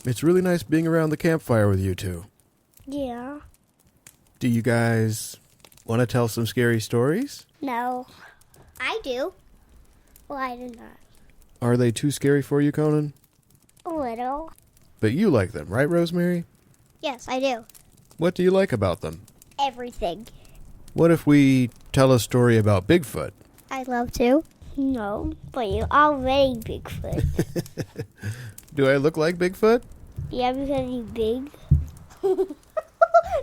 It's really nice being around the campfire with you two. Yeah. Do you guys want to tell some scary stories? No. I do. Well, I do not. Are they too scary for you, Conan? A little. But you like them, right, Rosemary? Yes, I do. What do you like about them? Everything. What if we tell a story about Bigfoot? I'd love to. No, but you're already Bigfoot. Do I look like Bigfoot? Yeah, because you're big.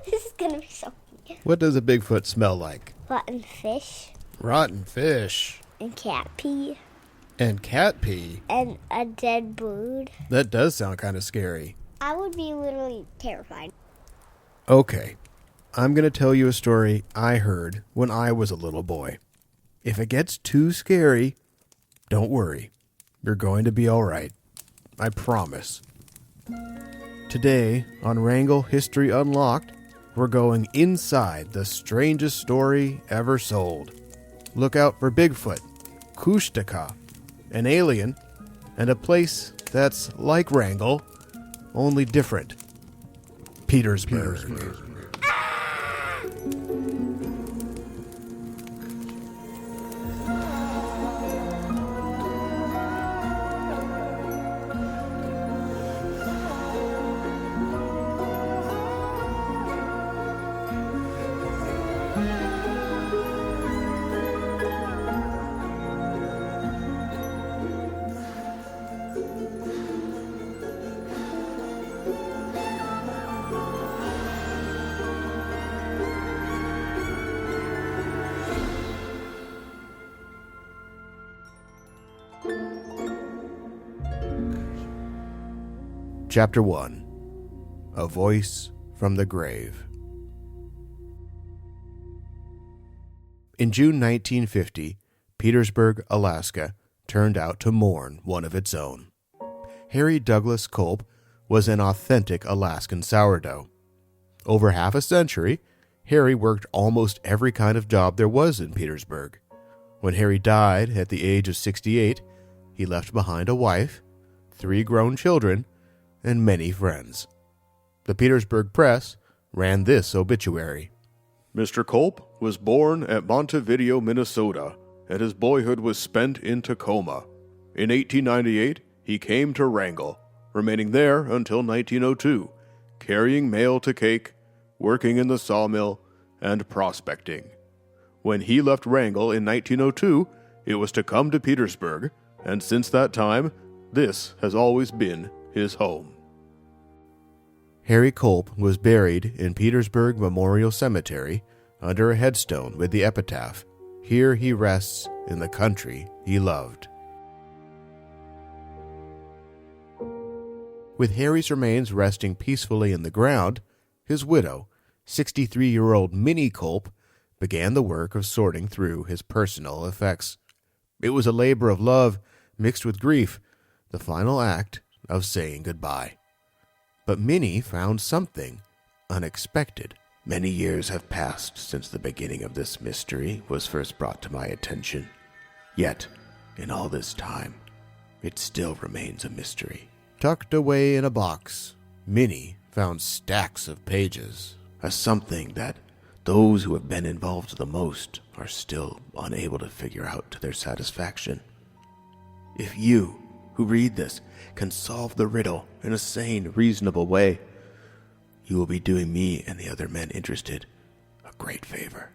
This is gonna be so funny. What does a Bigfoot smell like? Rotten fish. Rotten fish. And cat pee. And cat pee. And a dead bird. That does sound kind of scary. I would be literally terrified. Okay, I'm going to tell you a story I heard when I was a little boy. If it gets too scary, don't worry. You're going to be all right. I promise. Today, on Wrangle History Unlocked, we're going inside the strangest story ever sold. Look out for Bigfoot, Kushtaka, an alien, and a place that's like Wrangle, only different. Petersburg. Chapter 1. A Voice from the Grave. In June 1950, Petersburg, Alaska, turned out to mourn one of its own. Harry Douglas Culp was an authentic Alaskan sourdough. Over half a century, Harry worked almost every kind of job there was in Petersburg. When Harry died at the age of 68, he left behind a wife, 3 grown children, and many friends. The Petersburg Press ran this obituary. Mr. Culp was born at Montevideo, Minnesota, and his boyhood was spent in Tacoma. In 1898, he came to Wrangle, remaining there until 1902, carrying mail to Cake, working in the sawmill, and prospecting. When he left Wrangle in 1902, it was to come to Petersburg, and since that time, this has always been his home. Harry Culp was buried in Petersburg Memorial Cemetery under a headstone with the epitaph, "Here he rests in the country he loved." With Harry's remains resting peacefully in the ground, his widow, 63-year-old Minnie Culp, began the work of sorting through his personal effects. It was a labor of love mixed with grief, the final act of saying goodbye. But Minnie found something unexpected. Many years have passed since the beginning of this mystery was first brought to my attention. Yet, in all this time, it still remains a mystery. Tucked away in a box, Minnie found stacks of pages, a something that those who have been involved the most are still unable to figure out to their satisfaction. If you, who read this, can solve the riddle in a sane, reasonable way, you will be doing me and the other men interested a great favor.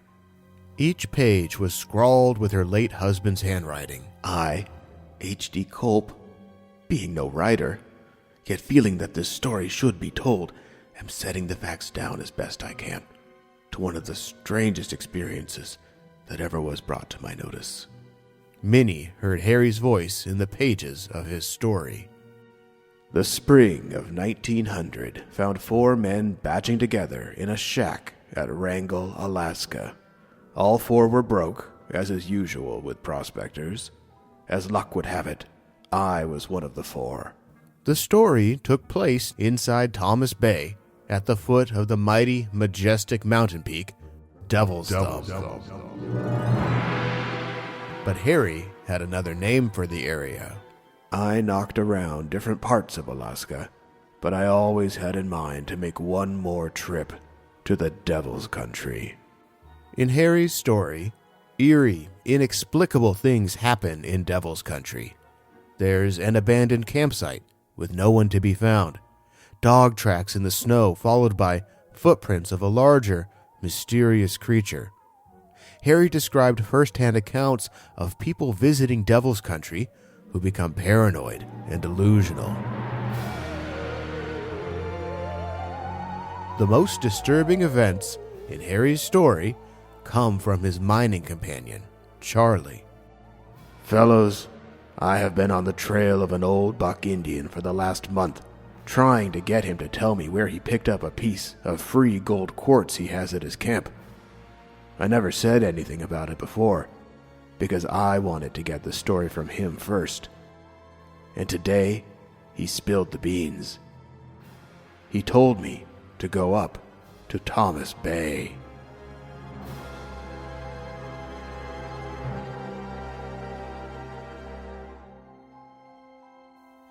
Each page was scrawled with her late husband's handwriting. I, H.D. Culp, being no writer, yet feeling that this story should be told, am setting the facts down as best I can to one of the strangest experiences that ever was brought to my notice. Minnie heard Harry's voice in the pages of his story. The spring of 1900 found 4 men batching together in a shack at Wrangle, Alaska. All 4 were broke, as is usual with prospectors. As luck would have it, I was one of the 4. The story took place inside Thomas Bay, at the foot of the mighty, majestic mountain peak, Devil's Thumb. But Harry had another name for the area. I knocked around different parts of Alaska, but I always had in mind to make one more trip to the Devil's Country. In Harry's story, eerie, inexplicable things happen in Devil's Country. There's an abandoned campsite with no one to be found, dog tracks in the snow followed by footprints of a larger, mysterious creature. Harry described first-hand accounts of people visiting Devil's Country who become paranoid and delusional. The most disturbing events in Harry's story come from his mining companion, Charlie. Fellows, I have been on the trail of an old buck Indian for the last month, trying to get him to tell me where he picked up a piece of free gold quartz he has at his camp. I never said anything about it before, because I wanted to get the story from him first. And today, he spilled the beans. He told me to go up to Thomas Bay.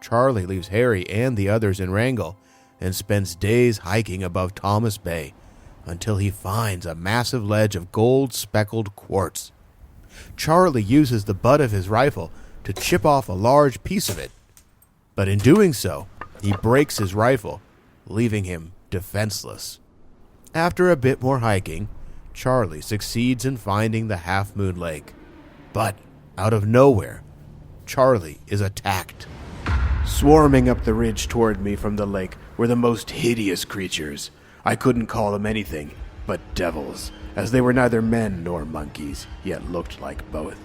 Charlie leaves Harry and the others in Wrangell and spends days hiking above Thomas Bay until he finds a massive ledge of gold-speckled quartz. Charlie uses the butt of his rifle to chip off a large piece of it, but in doing so, he breaks his rifle, leaving him defenseless. After a bit more hiking, Charlie succeeds in finding the Half Moon Lake, but out of nowhere, Charlie is attacked. Swarming up the ridge toward me from the lake were the most hideous creatures. I couldn't call them anything but devils, as they were neither men nor monkeys, yet looked like both.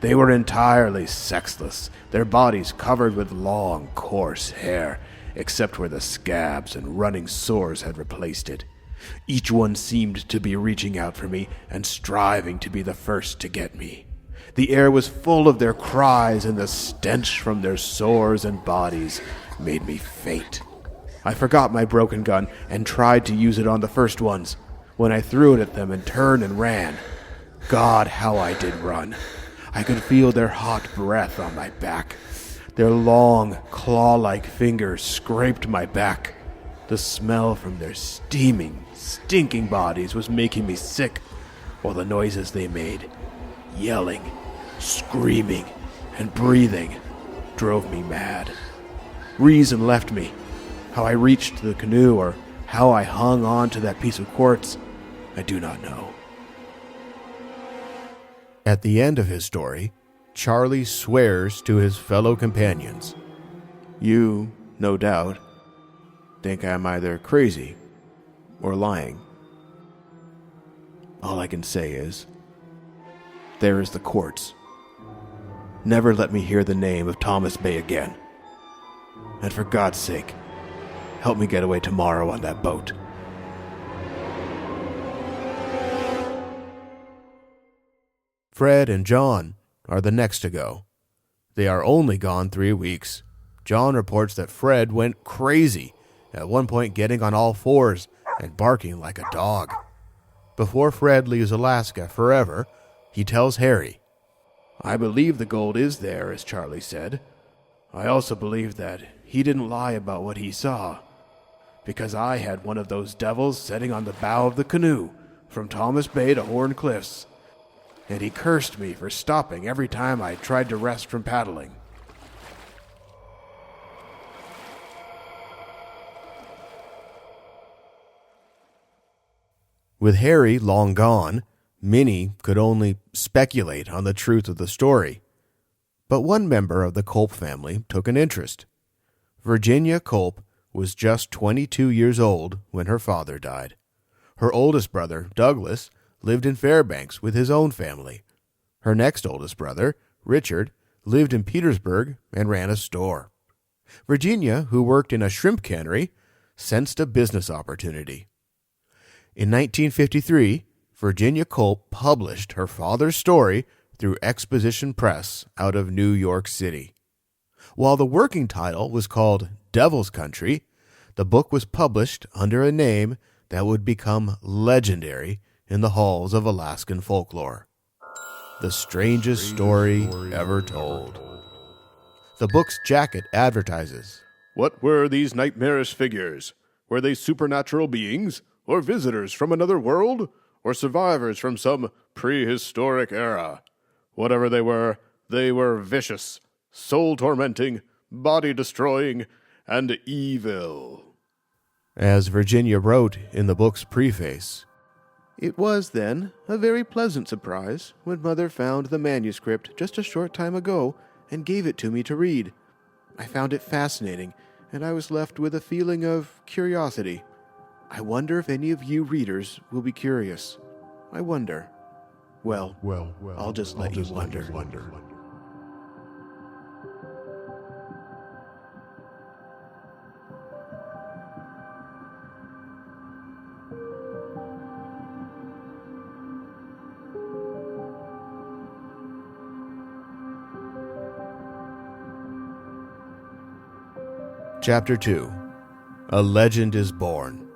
They were entirely sexless, their bodies covered with long, coarse hair, except where the scabs and running sores had replaced it. Each one seemed to be reaching out for me and striving to be the first to get me. The air was full of their cries, and the stench from their sores and bodies made me faint. I forgot my broken gun and tried to use it on the first ones. When I threw it at them and turned and ran, God, how I did run. I could feel their hot breath on my back. Their long, claw-like fingers scraped my back. The smell from their steaming, stinking bodies was making me sick, while the noises they made, yelling, screaming, and breathing, drove me mad. Reason left me. How I reached the canoe or how I hung on to that piece of quartz, I do not know. At the end of his story, Charlie swears to his fellow companions. You, no doubt, think I'm either crazy or lying. All I can say is, there is the quartz. Never let me hear the name of Thomas Bay again. And for God's sake, help me get away tomorrow on that boat. Fred and John are the next to go. They are only gone 3 weeks. John reports that Fred went crazy, at one point getting on all fours and barking like a dog. Before Fred leaves Alaska forever, he tells Harry, I believe the gold is there, as Charlie said. I also believe that he didn't lie about what he saw, because I had one of those devils sitting on the bow of the canoe from Thomas Bay to Horn Cliffs, and he cursed me for stopping every time I tried to rest from paddling. With Harry long gone, Minnie could only speculate on the truth of the story. But one member of the Culp family took an interest. Virginia Culp was just 22 years old when her father died. Her oldest brother, Douglas, lived in Fairbanks with his own family. Her next oldest brother, Richard, lived in Petersburg and ran a store. Virginia, who worked in a shrimp cannery, sensed a business opportunity. In 1953, Virginia Culp published her father's story through Exposition Press out of New York City. While the working title was called Devil's Country, the book was published under a name that would become legendary in the halls of Alaskan folklore. The Strangest Story Ever Told. The book's jacket advertises, What were these nightmarish figures? Were they supernatural beings, or visitors from another world, or survivors from some prehistoric era? Whatever they were vicious, soul-tormenting, body-destroying, and evil. As Virginia wrote in the book's preface, It was, then, a very pleasant surprise when Mother found the manuscript just a short time ago and gave it to me to read. I found it fascinating, and I was left with a feeling of curiosity. I wonder if any of you readers will be curious. I wonder. Well, I'll just let you wonder. Chapter 2. A Legend is Born.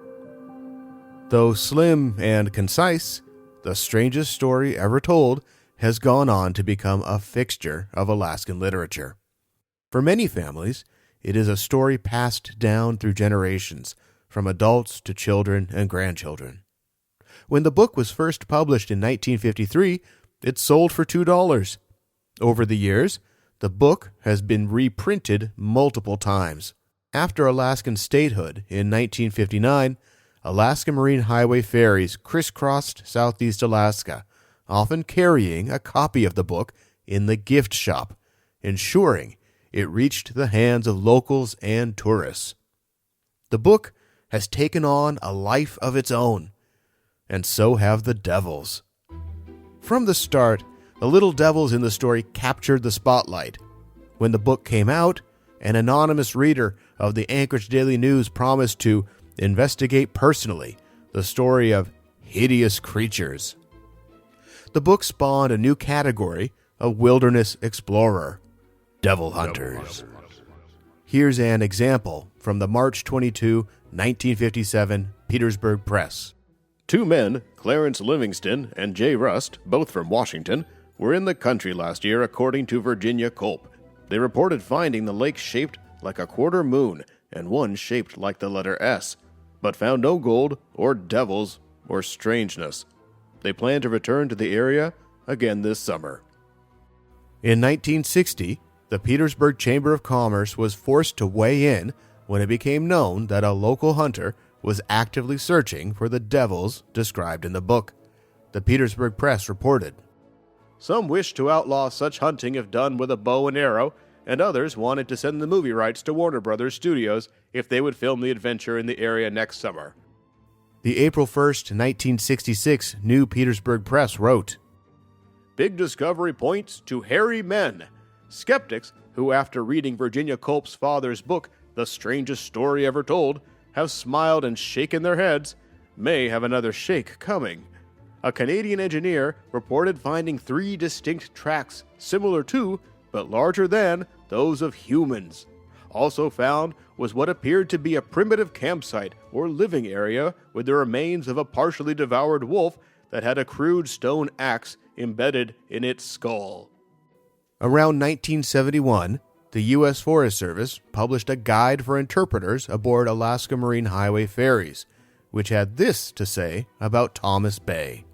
Though slim and concise, the strangest story ever told has gone on to become a fixture of Alaskan literature. For many families, it is a story passed down through generations, from adults to children and grandchildren. When the book was first published in 1953, it sold for $2. Over the years, the book has been reprinted multiple times. After Alaskan statehood in 1959, Alaska Marine Highway ferries crisscrossed southeast Alaska, often carrying a copy of the book in the gift shop, ensuring it reached the hands of locals and tourists. The book has taken on a life of its own, and so have the devils. From the start, the little devils in the story captured the spotlight. When the book came out, an anonymous reader of the Anchorage Daily News promised to investigate personally the story of hideous creatures. The book spawned a new category of wilderness explorer, devil hunters. Here's an example from the March 22, 1957 Petersburg Press. 2 men, Clarence Livingston and Jay Rust, both from Washington, were in the country last year, according to Virginia Culp. They reported finding the lake shaped like a quarter moon and one shaped like the letter S, but found no gold or devils or strangeness. They plan to return to the area again this summer. In 1960, the Petersburg Chamber of Commerce was forced to weigh in when it became known that a local hunter was actively searching for the devils described in the book. The Petersburg Press reported, Some wished to outlaw such hunting if done with a bow and arrow, and others wanted to send the movie rights to Warner Brothers Studios if they would film the adventure in the area next summer. The April 1st, 1966 New Petersburg Press wrote, Big discovery points to hairy men. Skeptics, who after reading Virginia Culp's father's book, The Strangest Story Ever Told, have smiled and shaken their heads, may have another shake coming. A Canadian engineer reported finding 3 distinct tracks similar to, but larger than, those of humans. Also found was what appeared to be a primitive campsite or living area with the remains of a partially devoured wolf that had a crude stone axe embedded in its skull. Around 1971, the U.S. Forest Service published a guide for interpreters aboard Alaska Marine Highway ferries, which had this to say about Thomas Bay.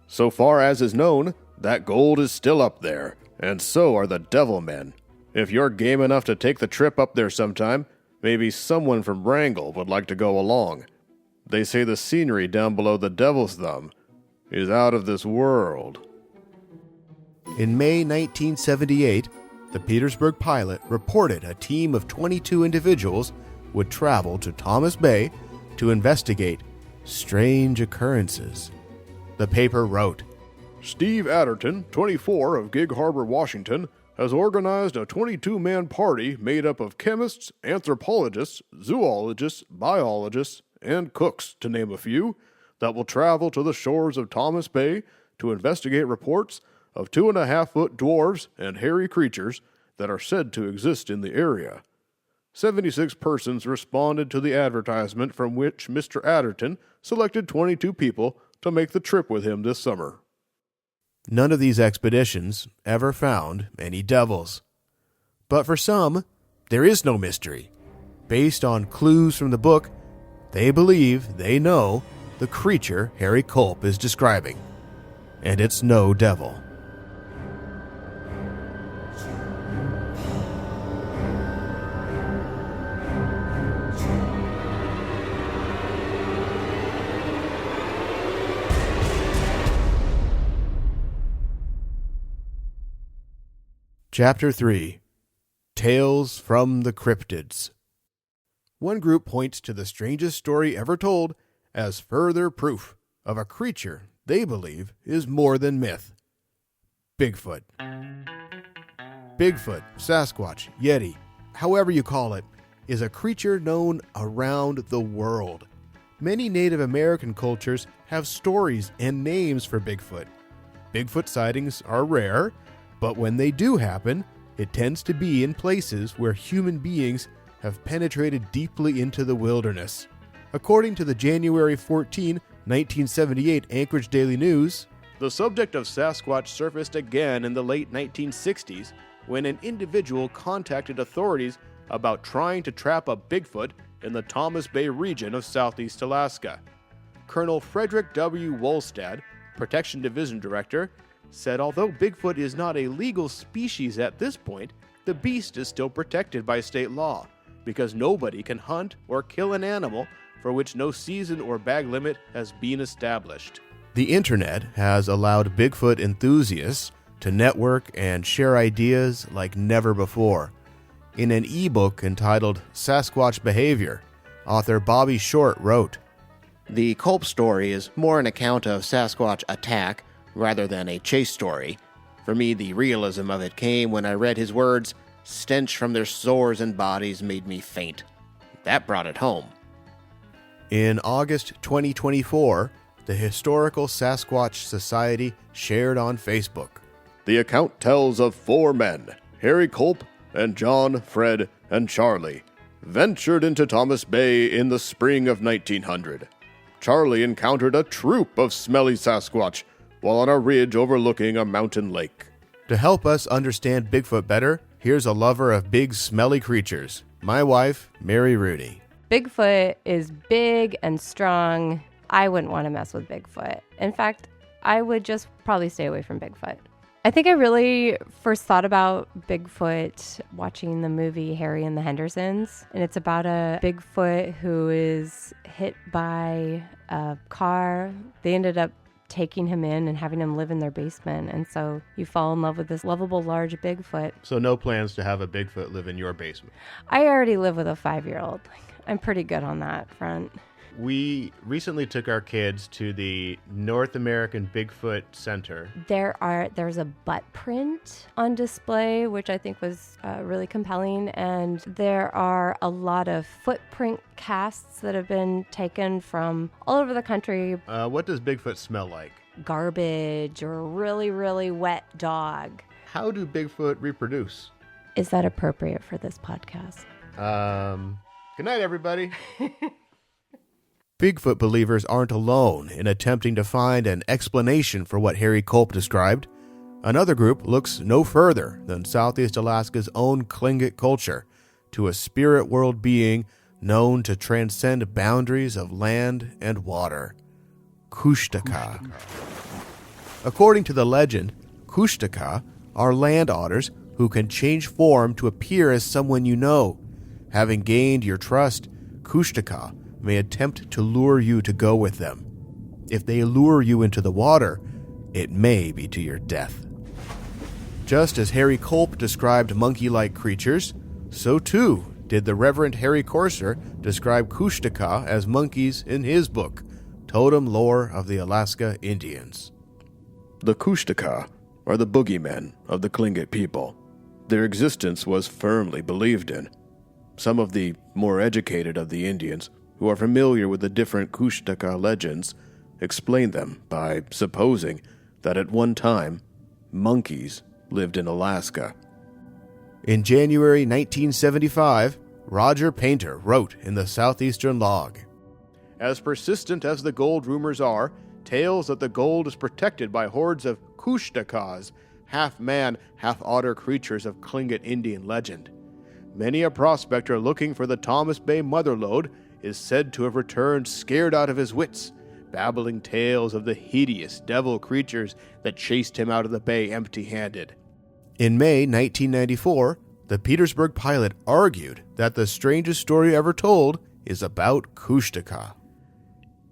So far as is known, that gold is still up there, and so are the devil men. If you're game enough to take the trip up there sometime, maybe someone from Wrangell would like to go along. They say the scenery down below the Devil's Thumb is out of this world. In May 1978, the Petersburg Pilot reported a team of 22 individuals would travel to Thomas Bay to investigate strange occurrences. The paper wrote, Steve Adderton, 24, of Gig Harbor, Washington, has organized a 22-man party made up of chemists, anthropologists, zoologists, biologists, and cooks, to name a few, that will travel to the shores of Thomas Bay to investigate reports of 2.5-foot dwarves and hairy creatures that are said to exist in the area. 76 persons responded to the advertisement, from which Mr. Adderton selected 22 people to make the trip with him this summer. None of these expeditions ever found any devils. But for some, there is no mystery. Based on clues from the book, they believe they know the creature Harry Culp is describing. And it's no devil. Chapter 3. Tales from the Cryptids. One group points to the strangest story ever told as further proof of a creature they believe is more than myth. Bigfoot. Bigfoot, Sasquatch, Yeti, however you call it, is a creature known around the world. Many Native American cultures have stories and names for Bigfoot. Bigfoot sightings are rare, but when they do happen, it tends to be in places where human beings have penetrated deeply into the wilderness. According to the January 14, 1978 Anchorage Daily News, the subject of Sasquatch surfaced again in the late 1960s when an individual contacted authorities about trying to trap a Bigfoot in the Thomas Bay region of southeast Alaska. Colonel Frederick W. Wolstad, Protection Division Director, said although Bigfoot is not a legal species at this point, the beast is still protected by state law, because nobody can hunt or kill an animal for which no season or bag limit has been established. The internet has allowed Bigfoot enthusiasts to network and share ideas like never before. In an ebook entitled Sasquatch Behavior, author Bobby Short wrote, "The Culp story is more an account of Sasquatch attack rather than a chase story. For me, the realism of it came when I read his words, 'Stench from their sores and bodies made me faint.' That brought it home." In August 2024, the Historical Sasquatch Society shared on Facebook. The account tells of 4 men, Harry Culp and John, Fred, and Charlie, ventured into Thomas Bay in the spring of 1900. Charlie encountered a troop of smelly Sasquatch while on a ridge overlooking a mountain lake. To help us understand Bigfoot better, here's a lover of big, smelly creatures, my wife, Mary Rooney. Bigfoot is big and strong. I wouldn't want to mess with Bigfoot. In fact, I would just probably stay away from Bigfoot. I think I really first thought about Bigfoot watching the movie Harry and the Hendersons. And it's about a Bigfoot who is hit by a car. They ended up taking him in and having him live in their basement. And so you fall in love with this lovable large Bigfoot. So no plans to have a Bigfoot live in your basement? I already live with a 5-year-old. I'm pretty good on that front. We recently took our kids to the North American Bigfoot Center. There's a butt print on display, which I think was really compelling. And there are a lot of footprint casts that have been taken from all over the country. What does Bigfoot smell like? Garbage or a really, really wet dog. How do Bigfoot reproduce? Is that appropriate for this podcast? Good night, everybody. Bigfoot believers aren't alone in attempting to find an explanation for what Harry Culp described. Another group looks no further than Southeast Alaska's own Tlingit culture to a spirit world being known to transcend boundaries of land and water. Kushtaka. According to the legend, Kushtaka are land otters who can change form to appear as someone you know. Having gained your trust, Kushtaka may attempt to lure you to go with them. If they lure you into the water, it may be to your death. Just as Harry Culp described monkey-like creatures, so too did the Reverend Harry Corser describe Kushtaka as monkeys in his book, Totem Lore of the Alaska Indians. The Kushtaka are the boogeymen of the Tlingit people. Their existence was firmly believed in. Some of the more educated of the Indians, who are familiar with the different Kushtaka legends, explain them by supposing that at one time, monkeys lived in Alaska. In January 1975, Roger Painter wrote in the Southeastern Log, "As persistent as the gold rumors are, tales that the gold is protected by hordes of Kushtakas, half-man, half-otter creatures of Tlingit Indian legend. Many a prospector looking for the Thomas Bay motherlode is said to have returned scared out of his wits, babbling tales of the hideous devil creatures that chased him out of the bay empty-handed. In May 1994, the Petersburg pilot argued that the strangest story ever told is about Kushtaka.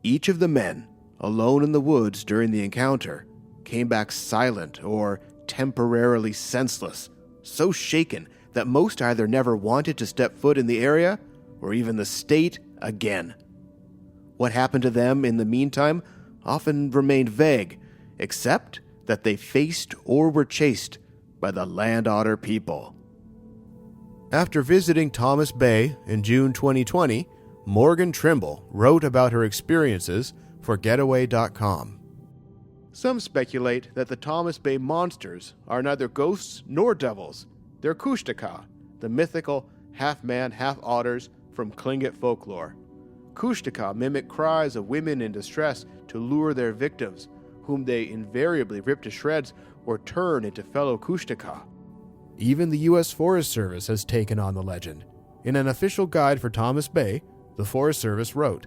Each of the men, alone in the woods during the encounter, came back silent or temporarily senseless, so shaken that most either never wanted to step foot in the area or even the state again. What happened to them in the meantime often remained vague, except that they faced or were chased by the land otter people. After visiting Thomas Bay in June 2020, Morgan Trimble wrote about her experiences for Getaway.com. Some speculate that the Thomas Bay monsters are neither ghosts nor devils. They're Kushtaka, the mythical half-man, half-otters from Tlingit folklore. Kushtaka mimic cries of women in distress to lure their victims, whom they invariably rip to shreds or turn into fellow Kushtaka. Even the U.S. Forest Service has taken on the legend. In an official guide for Thomas Bay, the Forest Service wrote,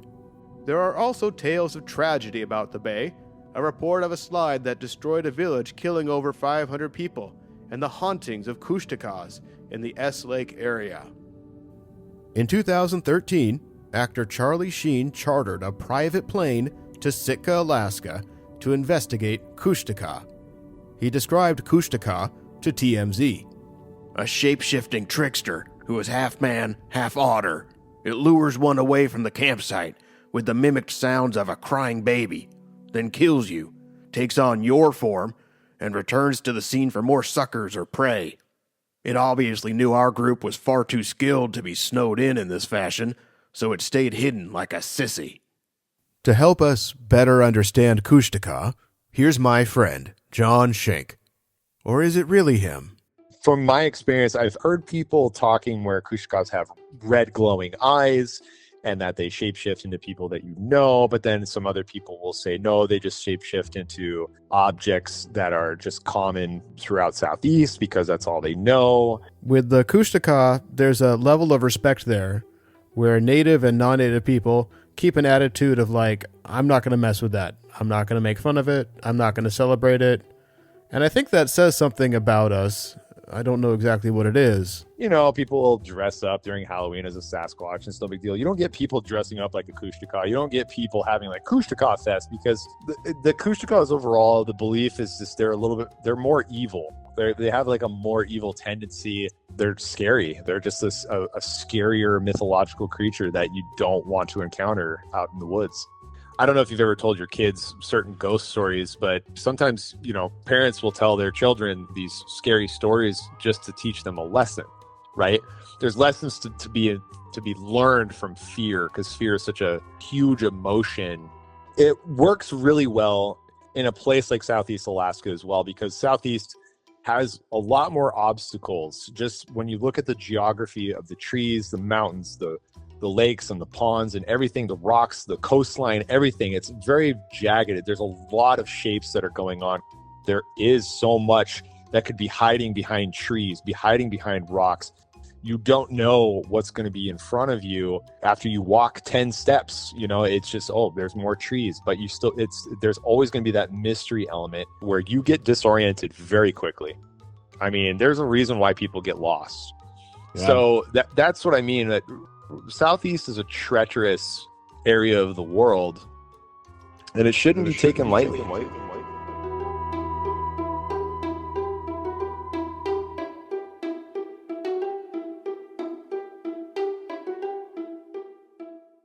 There are also tales of tragedy about the bay, a report of a slide that destroyed a village killing over 500 people, and the hauntings of Kushtakas in the S Lake area. In 2013, actor Charlie Sheen chartered a private plane to Sitka, Alaska, to investigate Kushtaka. He described Kushtaka to TMZ. A shape-shifting trickster who is half man, half otter. It lures one away from the campsite with the mimicked sounds of a crying baby, then kills you, takes on your form, and returns to the scene for more suckers or prey. It obviously knew our group was far too skilled to be snowed in this fashion, so it stayed hidden like a sissy. To help us better understand Kushtaka, here's my friend, John Schenk. Or is it really him? From my experience, I've heard people talking where Kushkas have red glowing eyes and that they shapeshift into people that you know, but then some other people will say, no, they just shapeshift into objects that are just common throughout Southeast because that's all they know. With the Kushtaka, there's a level of respect there where native and non-native people keep an attitude of like, I'm not going to mess with that. I'm not going to make fun of it. I'm not going to celebrate it. And I think that says something about us. I don't know exactly what it is. You know, people will dress up during Halloween as a Sasquatch. It's no big deal. You don't get people dressing up like a Kushtaka. You don't get people having like Kushtaka Fest because the Kushtakas overall, the belief is just they're more evil. They have like a more evil tendency. They're scary. They're just a scarier mythological creature that you don't want to encounter out in the woods. I don't know if you've ever told your kids certain ghost stories, but sometimes, you know, parents will tell their children these scary stories just to teach them a lesson, right? There's lessons to be learned from fear because fear is such a huge emotion. It works really well in a place like Southeast Alaska as well because Southeast has a lot more obstacles. Just when you look at the geography of the trees, the mountains, the lakes and the ponds and everything, the rocks, the coastline, everything, it's very jagged. There's a lot of shapes that are going on. There is so much that could be hiding behind trees, be hiding behind rocks. You don't know what's going to be in front of you after you walk 10 steps. You know, it's just, oh, there's more trees, but there's always going to be that mystery element where you get disoriented very quickly. I mean, there's a reason why people get lost. Yeah. So that's what I mean, that Southeast is a treacherous area of the world, and it shouldn't be taken lightly.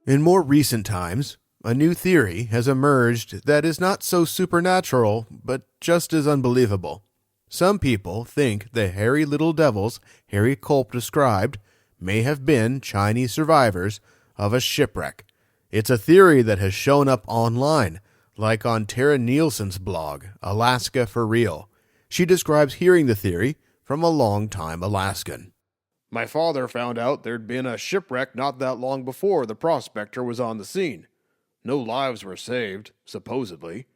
In more recent times, a new theory has emerged that is not so supernatural, but just as unbelievable. Some people think the hairy little devils Harry Culp described may have been Chinese survivors of a shipwreck. It's a theory that has shown up online, like on Tara Nielsen's blog, Alaska for Real. She describes hearing the theory from a long-time Alaskan. My father found out there'd been a shipwreck not that long before the prospector was on the scene. No lives were saved, supposedly.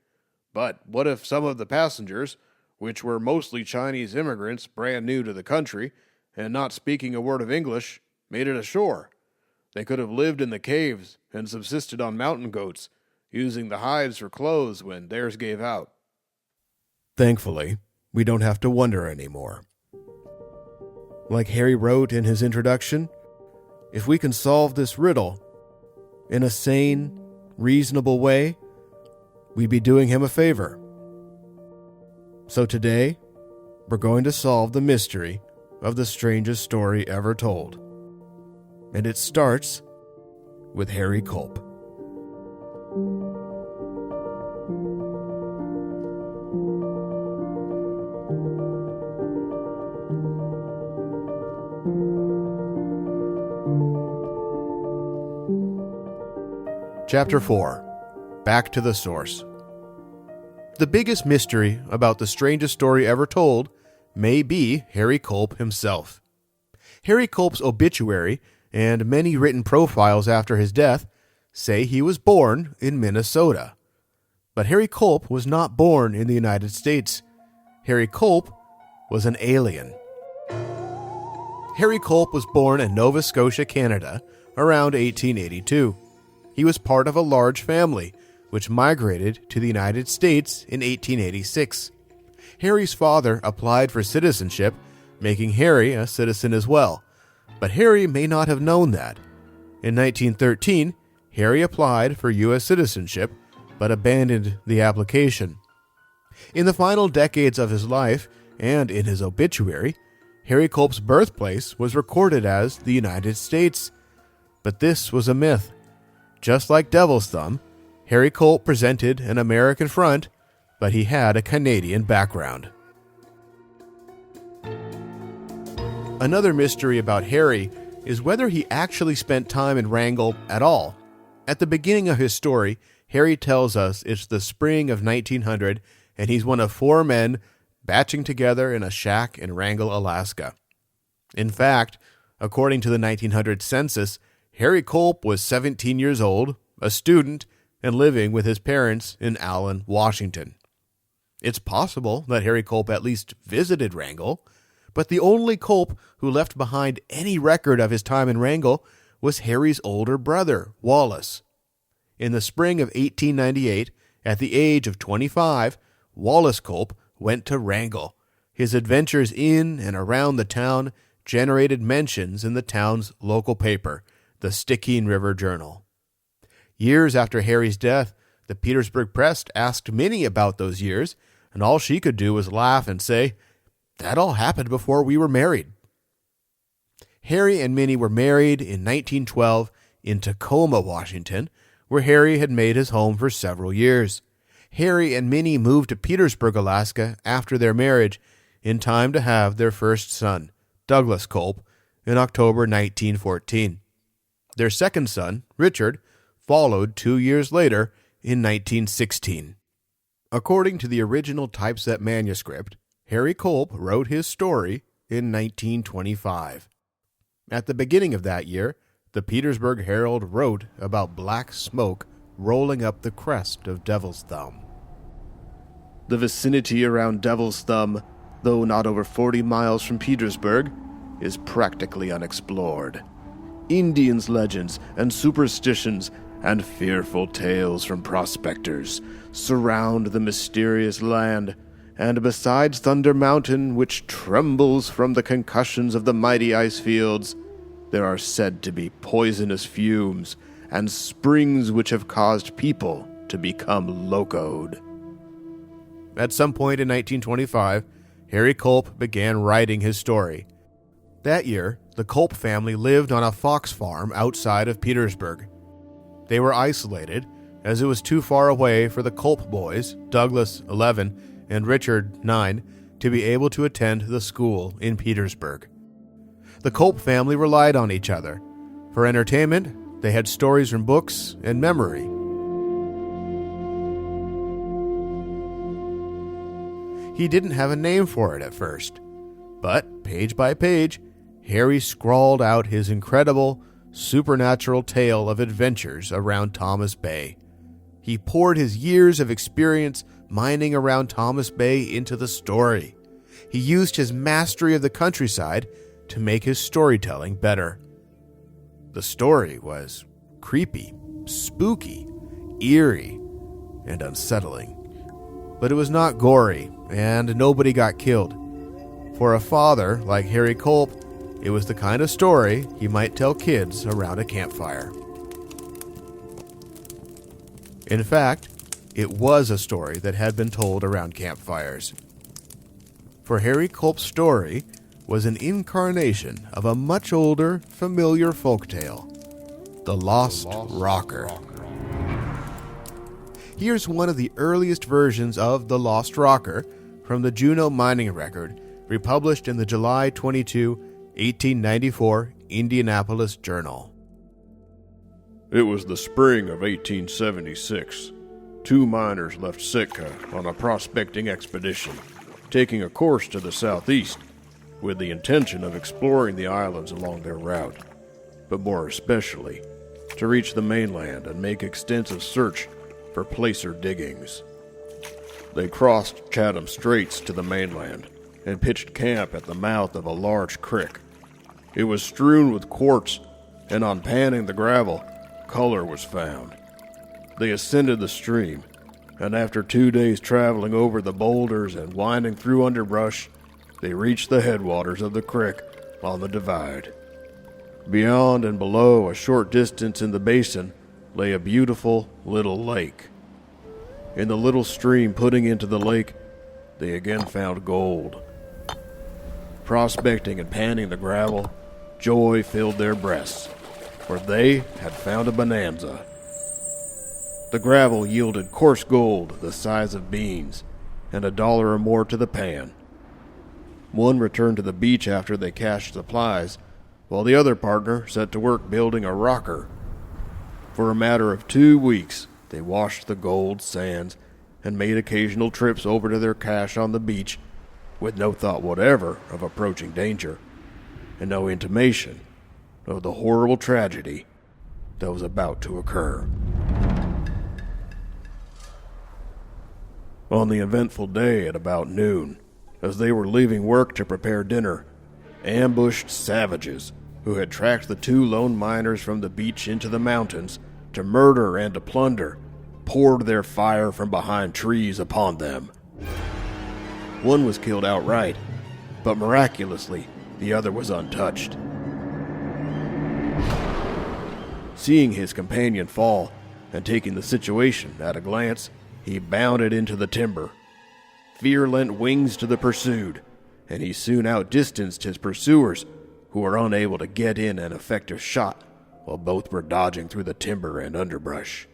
But what if some of the passengers, which were mostly Chinese immigrants brand new to the country, and not speaking a word of English, made it ashore. They could have lived in the caves and subsisted on mountain goats, using the hides for clothes when theirs gave out. Thankfully, we don't have to wonder anymore. Like Harry wrote in his introduction, if we can solve this riddle in a sane, reasonable way, we'd be doing him a favor. So today, we're going to solve the mystery of the strangest story ever told. And it starts with Harry Culp. Chapter 4. Back to the Source. The biggest mystery about the strangest story ever told may be Harry Culp himself. Harry Culp's obituary and many written profiles after his death say he was born in Minnesota. But Harry Culp was not born in the United States. Harry Culp was an alien. Harry Culp was born in Nova Scotia, Canada, around 1882. He was part of a large family, which migrated to the United States in 1886. Harry's father applied for citizenship, making Harry a citizen as well. But Harry may not have known that. In 1913, Harry applied for U.S. citizenship, but abandoned the application. In the final decades of his life, and in his obituary, Harry Culp's birthplace was recorded as the United States. But this was a myth. Just like Devil's Thumb, Harry Culp presented an American front, but he had a Canadian background. Another mystery about Harry is whether he actually spent time in Wrangell at all. At the beginning of his story, Harry tells us it's the spring of 1900, and he's one of 4 men batching together in a shack in Wrangell, Alaska. In fact, according to the 1900 census, Harry Culp was 17 years old, a student, and living with his parents in Allen, Washington. It's possible that Harry Culp at least visited Wrangell, but the only Culp who left behind any record of his time in Wrangell was Harry's older brother, Wallace. In the spring of 1898, at the age of 25, Wallace Culp went to Wrangell. His adventures in and around the town generated mentions in the town's local paper, the Stickeen River Journal. Years after Harry's death, the Petersburg Press asked Minnie about those years, and all she could do was laugh and say, "That all happened before we were married." Harry and Minnie were married in 1912 in Tacoma, Washington, where Harry had made his home for several years. Harry and Minnie moved to Petersburg, Alaska after their marriage, in time to have their first son, Douglas Culp, in October 1914. Their second son, Richard, followed 2 years later in 1916. According to the original typeset manuscript, Harry Culp wrote his story in 1925. At the beginning of that year, the Petersburg Herald wrote about black smoke rolling up the crest of Devil's Thumb. The vicinity around Devil's Thumb, though not over 40 miles from Petersburg, is practically unexplored. Indians' legends and superstitions and fearful tales from prospectors surround the mysterious land, and besides Thunder Mountain, which trembles from the concussions of the mighty ice fields, there are said to be poisonous fumes and springs which have caused people to become locoed. At some point in 1925, Harry Culp began writing his story. That year, the Culp family lived on a fox farm outside of Petersburg. They were isolated, as it was too far away for the Culp boys, Douglas, 11, and Richard, 9, to be able to attend the school in Petersburg. The Culp family relied on each other. For entertainment, they had stories from books and memory. He didn't have a name for it at first, but page by page, Harry scrawled out his incredible, supernatural tale of adventures around Thomas Bay. He poured his years of experience mining around Thomas Bay into the story. He used his mastery of the countryside to make his storytelling better. The story was creepy, spooky, eerie, and unsettling. But it was not gory, and nobody got killed. For a father like Harry Culp, it was the kind of story he might tell kids around a campfire. In fact, it was a story that had been told around campfires. For Harry Culp's story was an incarnation of a much older, familiar folktale, the Lost Rocker. Here's one of the earliest versions of the Lost Rocker from the Juneau mining record, republished in the July 22, 1894 Indianapolis Journal. It was the spring of 1876. 2 miners left Sitka on a prospecting expedition, taking a course to the southeast with the intention of exploring the islands along their route, but more especially to reach the mainland and make extensive search for placer diggings. They crossed Chatham Straits to the mainland and pitched camp at the mouth of a large creek. It was strewn with quartz, and on panning the gravel, color was found. They ascended the stream, and after 2 days traveling over the boulders and winding through underbrush, they reached the headwaters of the creek on the divide. Beyond and below, a short distance in the basin, lay a beautiful little lake. In the little stream putting into the lake, they again found gold. Prospecting and panning the gravel, joy filled their breasts, for they had found a bonanza. The gravel yielded coarse gold the size of beans, and $1 or more to the pan. One returned to the beach after they cached supplies, while the other partner set to work building a rocker. For a matter of 2 weeks, they washed the gold sands and made occasional trips over to their cache on the beach with no thought whatever of approaching danger, and no intimation of the horrible tragedy that was about to occur. On the eventful day at about noon, as they were leaving work to prepare dinner, ambushed savages who had tracked the 2 lone miners from the beach into the mountains to murder and to plunder poured their fire from behind trees upon them. One was killed outright, but miraculously, the other was untouched. Seeing his companion fall, and taking the situation at a glance, he bounded into the timber. Fear lent wings to the pursued, and he soon outdistanced his pursuers, who were unable to get in an effective shot while both were dodging through the timber and underbrush.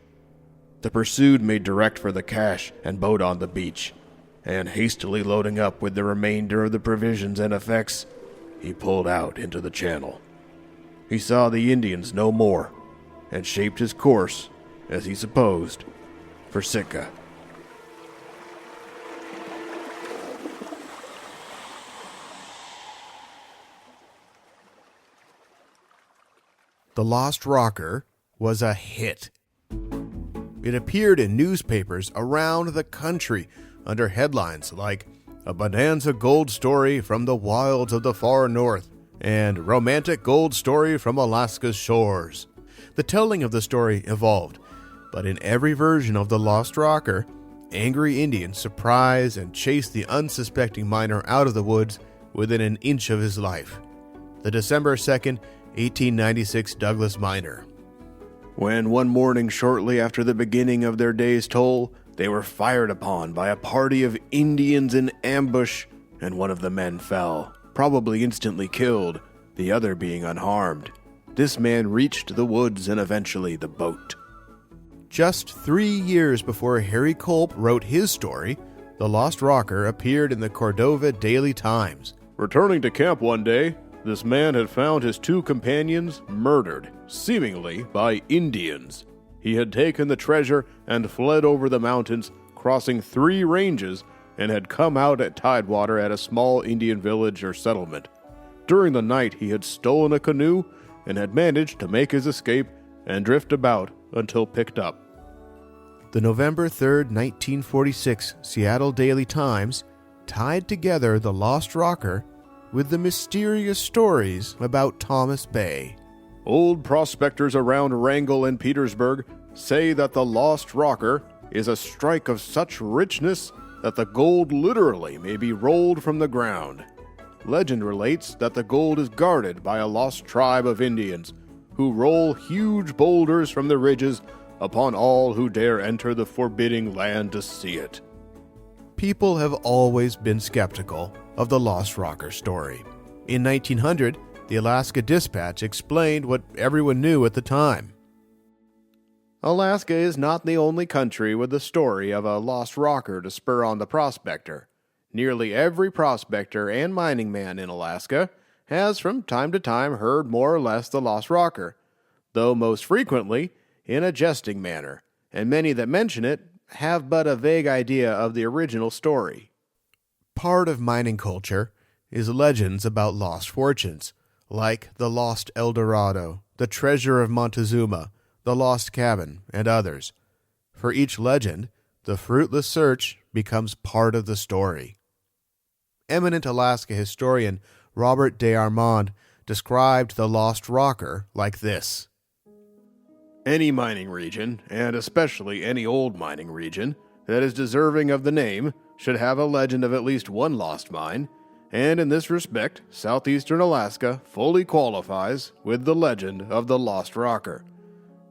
The pursued made direct for the cache and boat on the beach, and hastily loading up with the remainder of the provisions and effects, he pulled out into the channel. He saw the Indians no more, and shaped his course, as he supposed, for Sitka. The Lost Rocker was a hit. It appeared in newspapers around the country under headlines like "A Bonanza Gold Story from the Wilds of the Far North" and "Romantic Gold Story from Alaska's Shores." The telling of the story evolved, but in every version of the Lost Rocker, angry Indians surprise and chase the unsuspecting miner out of the woods within an inch of his life. The December 2nd, 1896 Douglas miner. When one morning shortly after the beginning of their day's toll, they were fired upon by a party of Indians in ambush, and one of the men fell, probably instantly killed, the other being unharmed. This man reached the woods and eventually the boat. Just 3 years before Harry Culp wrote his story, The Lost Rocker appeared in the Cordova Daily Times. Returning to camp one day, this man had found his 2 companions murdered, seemingly by Indians. He had taken the treasure and fled over the mountains, crossing 3 ranges, and had come out at tidewater at a small Indian village or settlement. During the night he had stolen a canoe and had managed to make his escape and drift about until picked up. The November 3rd, 1946 Seattle Daily Times tied together The Lost Rocker with the mysterious stories about Thomas Bay. Old prospectors around Wrangell and Petersburg say that the Lost Rocker is a strike of such richness that the gold literally may be rolled from the ground. Legend relates that the gold is guarded by a lost tribe of Indians who roll huge boulders from the ridges upon all who dare enter the forbidding land to see it. People have always been skeptical of the Lost Rocker story. In 1900, the Alaska Dispatch explained what everyone knew at the time. Alaska is not the only country with the story of a lost rocker to spur on the prospector. Nearly every prospector and mining man in Alaska has from time to time heard more or less the lost rocker, though most frequently in a jesting manner, and many that mention it have but a vague idea of the original story. Part of mining culture is legends about lost fortunes, like the Lost El Dorado, the Treasure of Montezuma, the Lost Cabin, and others. For each legend, the fruitless search becomes part of the story. Eminent Alaska historian Robert de Armand described the Lost Rocker like this. Any mining region, and especially any old mining region, that is deserving of the name should have a legend of at least one lost mine, and in this respect, southeastern Alaska fully qualifies with the legend of the Lost Rocker.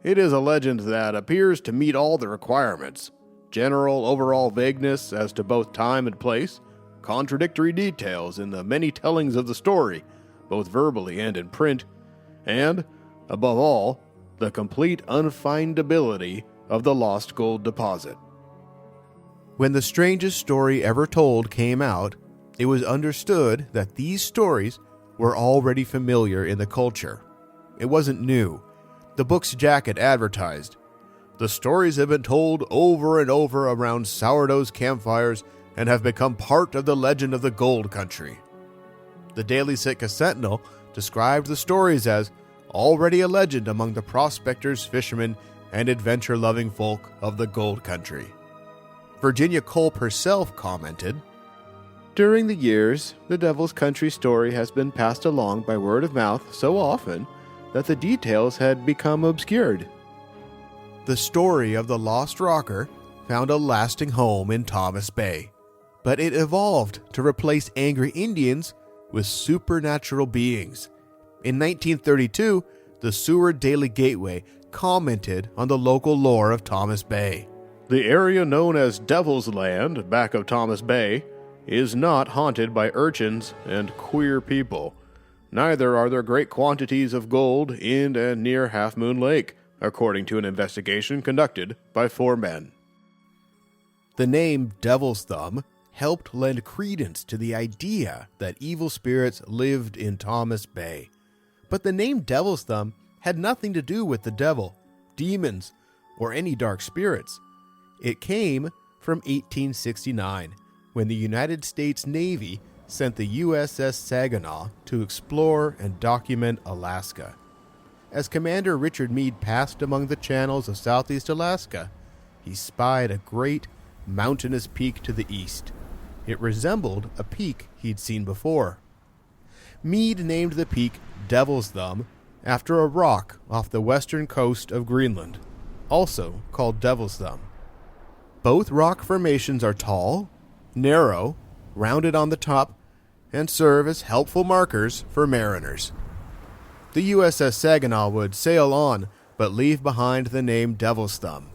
It is a legend that appears to meet all the requirements: general overall vagueness as to both time and place, contradictory details in the many tellings of the story, both verbally and in print, and, above all, the complete unfindability of the lost gold deposit. When The Strangest Story Ever Told came out, it was understood that these stories were already familiar in the culture. It wasn't new. The book's jacket advertised, "The stories have been told over and over around sourdough's campfires and have become part of the legend of the gold country." The Daily Sitka Sentinel described the stories as already a legend among the prospectors, fishermen, and adventure-loving folk of the gold country. Virginia Culp herself commented, During the years, the Devil's Country story has been passed along by word of mouth so often that the details had become obscured. The story of the Lost Rocker found a lasting home in Thomas Bay, but it evolved to replace angry Indians with supernatural beings. In 1932, the Seward Daily Gateway commented on the local lore of Thomas Bay. The area known as Devil's Land, back of Thomas Bay, is not haunted by urchins and queer people. Neither are there great quantities of gold in and near Half Moon Lake, according to an investigation conducted by 4 men. The name Devil's Thumb helped lend credence to the idea that evil spirits lived in Thomas Bay. But the name Devil's Thumb had nothing to do with the devil, demons, or any dark spirits. It came from 1869, when the United States Navy sent the USS Saginaw to explore and document Alaska. As Commander Richard Meade passed among the channels of southeast Alaska, he spied a great, mountainous peak to the east. It resembled a peak he'd seen before. Meade named the peak Devil's Thumb after a rock off the western coast of Greenland, also called Devil's Thumb. Both rock formations are tall, narrow, rounded on the top, and serve as helpful markers for mariners. The USS Saginaw would sail on, but leave behind the name Devil's Thumb.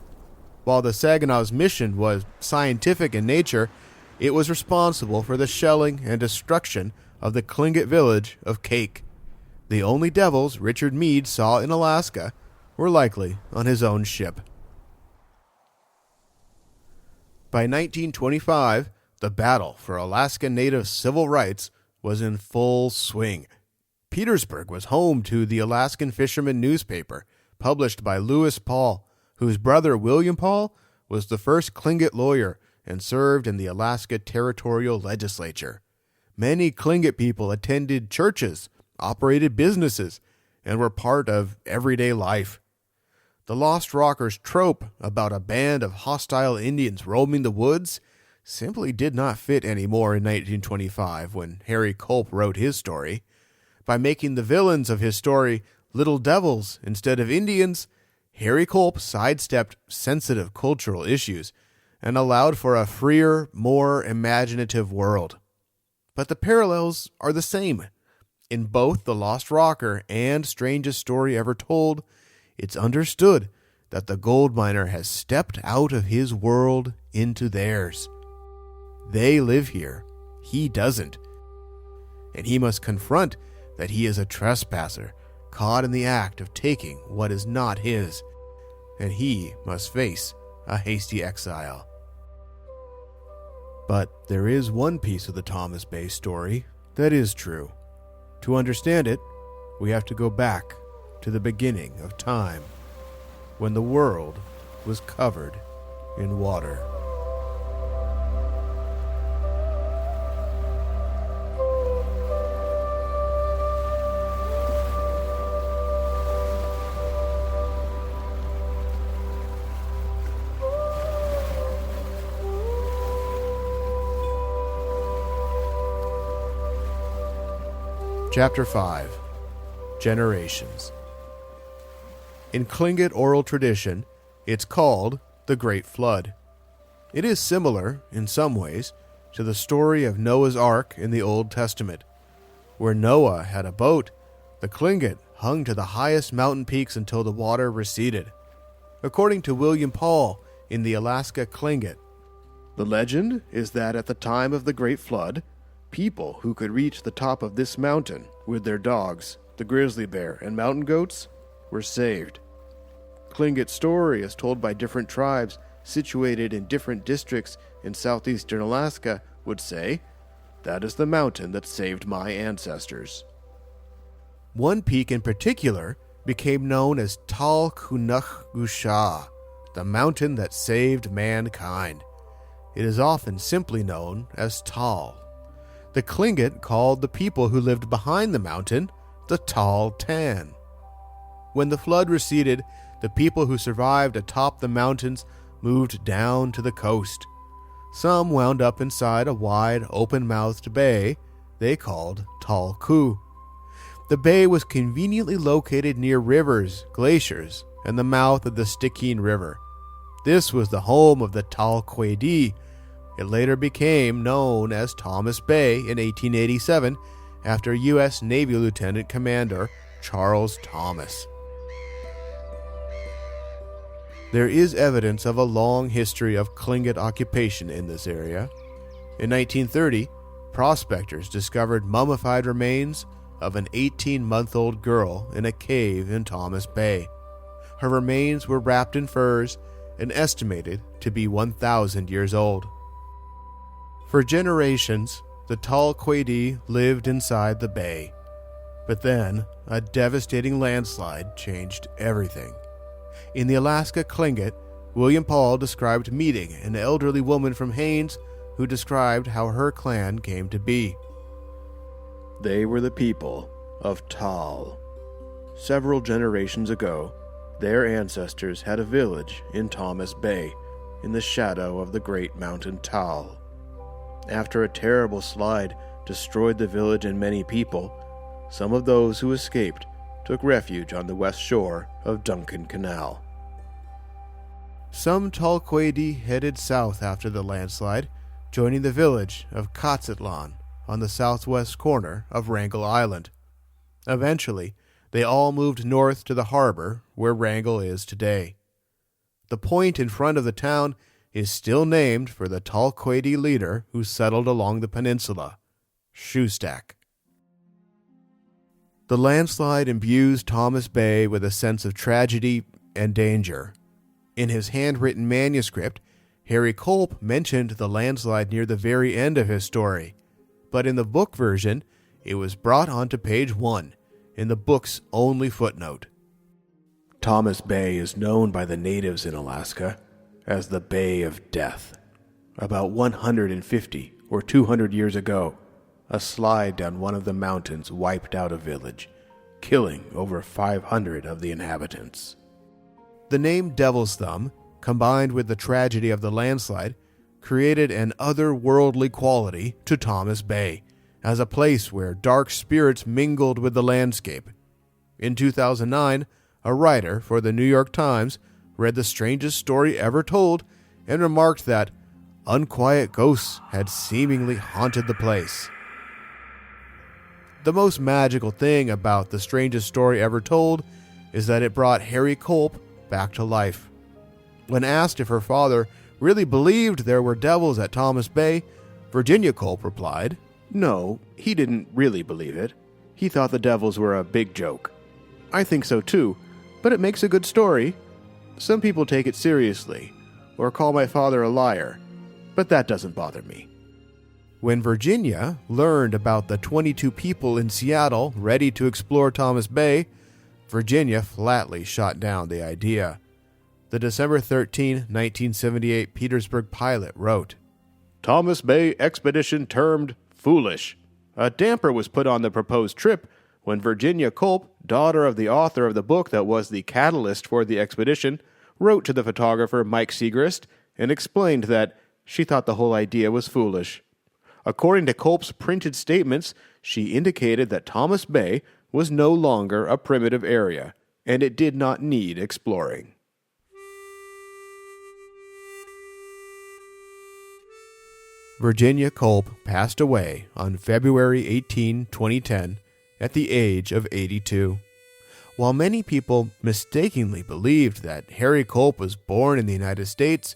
While the Saginaw's mission was scientific in nature, it was responsible for the shelling and destruction of the Tlingit village of Cake. The only devils Richard Meade saw in Alaska were likely on his own ship. By 1925, the battle for Alaska Native civil rights was in full swing. Petersburg was home to the Alaskan Fisherman newspaper, published by Lewis Paul, whose brother William Paul was the first Tlingit lawyer and served in the Alaska Territorial Legislature. Many Tlingit people attended churches, operated businesses, and were part of everyday life. The Lost Rockers trope about a band of hostile Indians roaming the woods simply did not fit anymore in 1925 when Harry Culp wrote his story. By making the villains of his story little devils instead of Indians, Harry Culp sidestepped sensitive cultural issues and allowed for a freer, more imaginative world. But the parallels are the same. In both The Lost Rocker and Strangest Story Ever Told, it's understood that the gold miner has stepped out of his world into theirs. They live here. He doesn't. And he must confront that he is a trespasser, caught in the act of taking what is not his, and he must face a hasty exile. But there is one piece of the Thomas Bay story that is true. To understand it, we have to go back to the beginning of time, when the world was covered in water. Chapter 5. Generations. In Tlingit oral tradition, it's called the Great Flood. It is similar, in some ways, to the story of Noah's Ark in the Old Testament. Where Noah had a boat, the Tlingit hung to the highest mountain peaks until the water receded. According to William Paul in the Alaska Tlingit, the legend is that at the time of the Great Flood, people who could reach the top of this mountain with their dogs, the grizzly bear, and mountain goats, were saved. Tlingit story is told by different tribes situated in different districts in southeastern Alaska would say, "That is the mountain that saved my ancestors." One peak in particular became known as Tal Kunach Gusha, the mountain that saved mankind. It is often simply known as Tal. The Tlingit called the people who lived behind the mountain the Tal Tan. When the flood receded, the people who survived atop the mountains moved down to the coast. Some wound up inside a wide, open-mouthed bay they called Tal Ku. The bay was conveniently located near rivers, glaciers, and the mouth of the Stikine River. This was the home of the Tal Quedi. It later became known as Thomas Bay in 1887 after U.S. Navy Lieutenant Commander Charles Thomas. There is evidence of a long history of Tlingit occupation in this area. In 1930, prospectors discovered mummified remains of an 18-month-old girl in a cave in Thomas Bay. Her remains were wrapped in furs and estimated to be 1,000 years old. For generations, the Tal Quedi lived inside the bay. But then, a devastating landslide changed everything. In the Alaska Tlingit, William Paul described meeting an elderly woman from Haines who described how her clan came to be. They were the people of Tal. Several generations ago, their ancestors had a village in Thomas Bay, in the shadow of the great mountain Tal. After a terrible slide destroyed the village and many people, some of those who escaped took refuge on the west shore of Duncan Canal. Some Tal Quedi headed south after the landslide, joining the village of Katsitlan on the southwest corner of Wrangel Island. Eventually, they all moved north to the harbor where Wrangel is today. The point in front of the town is still named for the Tal Quedi leader who settled along the peninsula, Shustak. The landslide imbues Thomas Bay with a sense of tragedy and danger. In his handwritten manuscript, Harry Culp mentioned the landslide near the very end of his story, but in the book version, it was brought onto page 1 in the book's only footnote. Thomas Bay is known by the natives in Alaska as the Bay of Death. About 150 or 200 years ago, a slide down one of the mountains wiped out a village, killing over 500 of the inhabitants. The name Devil's Thumb, combined with the tragedy of the landslide, created an otherworldly quality to Thomas Bay as a place where dark spirits mingled with the landscape. In 2009, a writer for the New York Times read The Strangest Story Ever Told and remarked that unquiet ghosts had seemingly haunted the place. The most magical thing about The Strangest Story Ever Told is that it brought Harry Culp back to life. When asked if her father really believed there were devils at Thomas Bay, Virginia Culp replied, No, he didn't really believe it. He thought the devils were a big joke. I think so too, but it makes a good story. Some people take it seriously, or call my father a liar, but that doesn't bother me. When Virginia learned about the 22 people in Seattle ready to explore Thomas Bay, Virginia flatly shot down the idea. The December 13, 1978 Petersburg Pilot wrote, Thomas Bay expedition termed foolish. A damper was put on the proposed trip when Virginia Culp, daughter of the author of the book that was the catalyst for the expedition, wrote to the photographer Mike Segrist and explained that she thought the whole idea was foolish. According to Culp's printed statements, she indicated that Thomas Bay was no longer a primitive area, and it did not need exploring. Virginia Culp passed away on February 18, 2010, at the age of 82. While many people mistakenly believed that Harry Culp was born in the United States,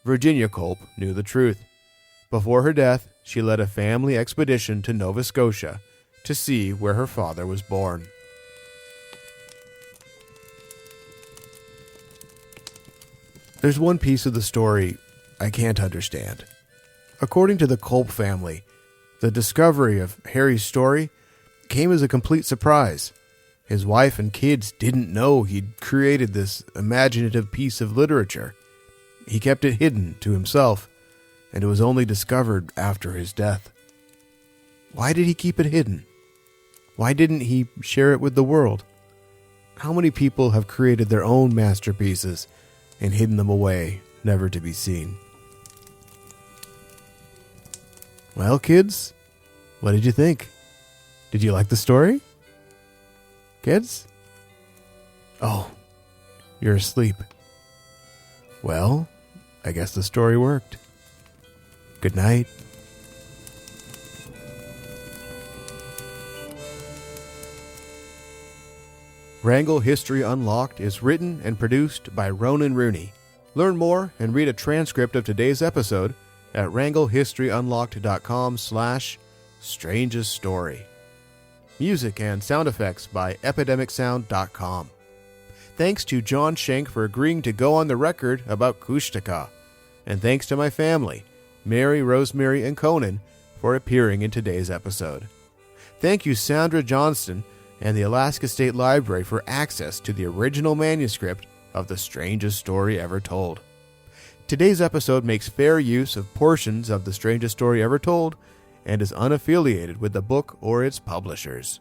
Virginia Culp knew the truth. Before her death, she led a family expedition to Nova Scotia to see where her father was born. There's one piece of the story I can't understand. According to the Culp family, the discovery of Harry's story came as a complete surprise. His wife and kids didn't know he'd created this imaginative piece of literature. He kept it hidden to himself, and it was only discovered after his death. Why did he keep it hidden? Why didn't he share it with the world? How many people have created their own masterpieces and hidden them away, never to be seen? Well, kids, what did you think? Did you like the story? Kids? Oh, you're asleep. Well, I guess the story worked. Good night. Wrangle History Unlocked is written and produced by Ronan Rooney. Learn more and read a transcript of today's episode at wranglehistoryunlocked.com/strangest story. Music and sound effects by epidemicsound.com. Thanks to John Schenk for agreeing to go on the record about Kushtaka. And thanks to my family, Mary, Rosemary, and Conan, for appearing in today's episode. Thank you Sandra Johnston and the Alaska State Library for access to the original manuscript of The Strangest Story Ever Told. Today's episode makes fair use of portions of The Strangest Story Ever Told and is unaffiliated with the book or its publishers.